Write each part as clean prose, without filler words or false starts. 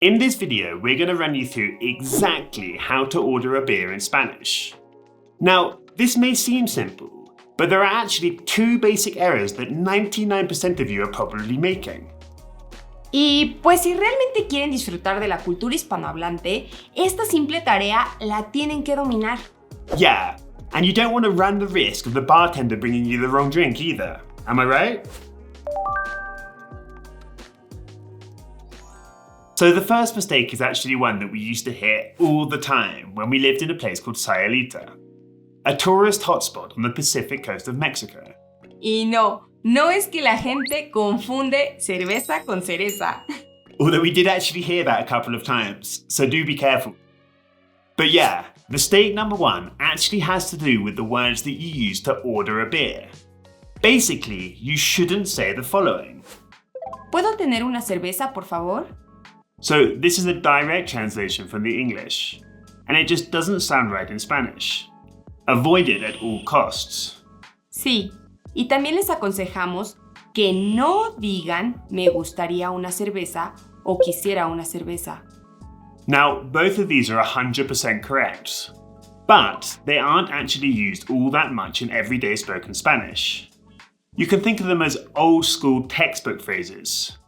In this video, we're going to run you through exactly how to order a beer in Spanish. Now, this may seem simple, but there are actually two basic errors that 99% of you are probably making. Y pues si realmente quieren disfrutar de la cultura hispanohablante, esta simple tarea la tienen que dominar. Yeah, and you don't want to run the risk of the bartender bringing you the wrong drink either. Am I right? So the first mistake is actually one that we used to hear all the time when we lived in a place called Sayulita, a tourist hotspot on the Pacific coast of Mexico. Y no es que la gente confunde cerveza con cereza. Although we did actually hear that a couple of times, so do be careful. But yeah, mistake number one actually has to do with the words that you use to order a beer. Basically, you shouldn't say the following. ¿Puedo tener una cerveza, por favor? So this is a direct translation from the English, and it just doesn't sound right in Spanish. Avoid it at all costs. Sí, y también les aconsejamos que no digan me gustaría una cerveza o quisiera una cerveza. Now, both of these are 100% correct, but they aren't actually used all that much in everyday spoken Spanish. You can think of them as old-school textbook phrases.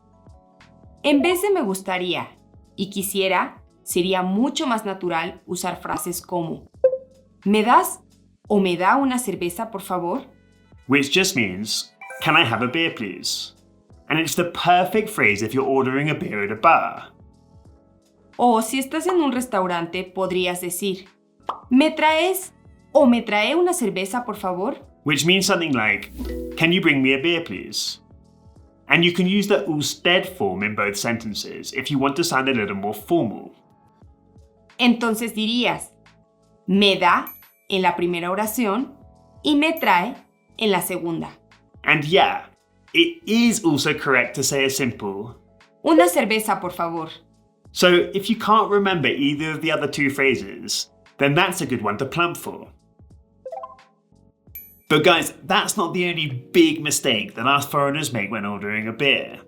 En vez de me gustaría y quisiera, sería mucho más natural usar frases como ¿me das o me da una cerveza, por favor? Which just means, can I have a beer please? And it's the perfect phrase if you're ordering a beer at a bar. O si estás en un restaurante, podrías decir ¿me traes o me trae una cerveza, por favor? Which means something like, can you bring me a beer please? And you can use the usted form in both sentences if you want to sound a little more formal. Entonces dirías, me da en la primera oración y me trae en la segunda. And yeah, it is also correct to say a simple, una cerveza, por favor. So if you can't remember either of the other two phrases, then that's a good one to plump for. But guys, that's not the only big mistake that us foreigners make when ordering a beer.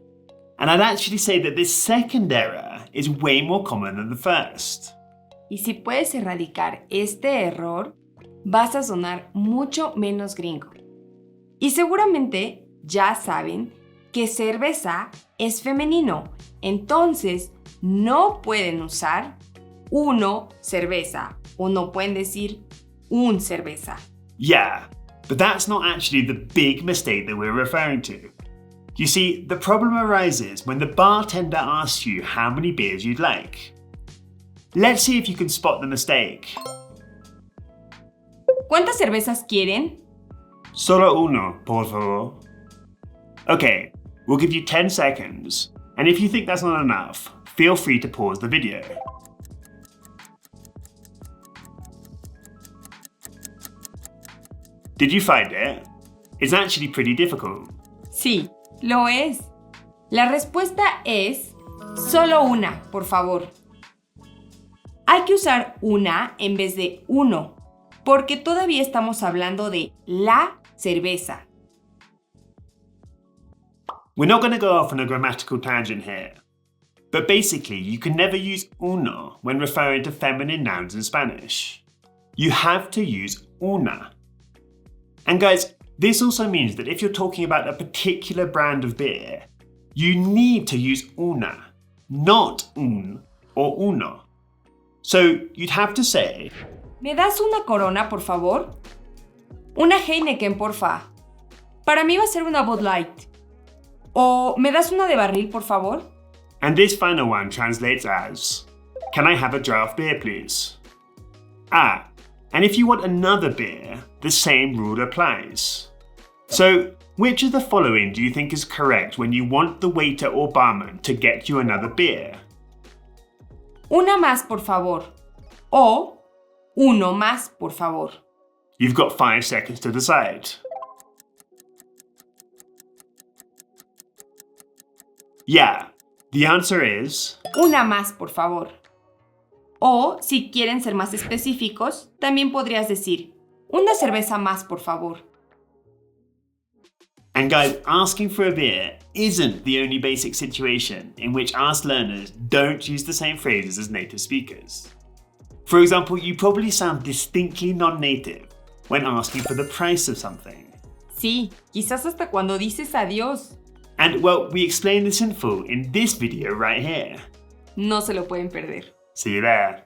And I'd actually say that this second error is way more common than the first. Y si puedes erradicar este error, vas a sonar mucho menos gringo. Y seguramente ya saben que cerveza es femenino, entonces no pueden usar uno cerveza o no pueden decir un cerveza. Yeah. But that's not actually the big mistake that we're referring to. You see, the problem arises when the bartender asks you how many beers you'd like. Let's see if you can spot the mistake. ¿Cuántas cervezas quieren? Solo uno, por favor. Okay, we'll give you 10 seconds, and if you think that's not enough, feel free to pause the video. Did you find it? It's actually pretty difficult. Sí, lo es. La respuesta es solo una, por favor. Hay que usar una en vez de uno, porque todavía estamos hablando de la cerveza. We're not going to go off on a grammatical tangent here, but basically you can never use uno when referring to feminine nouns in Spanish. You have to use una. And guys, this also means that if you're talking about a particular brand of beer, you need to use una, not un or uno. So you'd have to say, ¿Me das una Corona, por favor? Una Heineken, porfa. Para mí va a ser una Bud Light. O ¿me das una de barril, por favor? And this final one translates as, can I have a draft beer please? Ah, and if you want another beer, the same rule applies. So, which of the following do you think is correct when you want the waiter or barman to get you another beer? Una más, por favor. O uno más, por favor. You've got 5 seconds to decide. Yeah, the answer is... Una más, por favor. O, si quieren ser más específicos, también podrías decir, una cerveza más, por favor. And guys, asking for a beer isn't the only basic situation in which us learners don't use the same phrases as native speakers. For example, you probably sound distinctly non-native when asking for the price of something. Sí, quizás hasta cuando dices adiós. And well, we explain this in full in this video right here. No se lo pueden perder. See you there.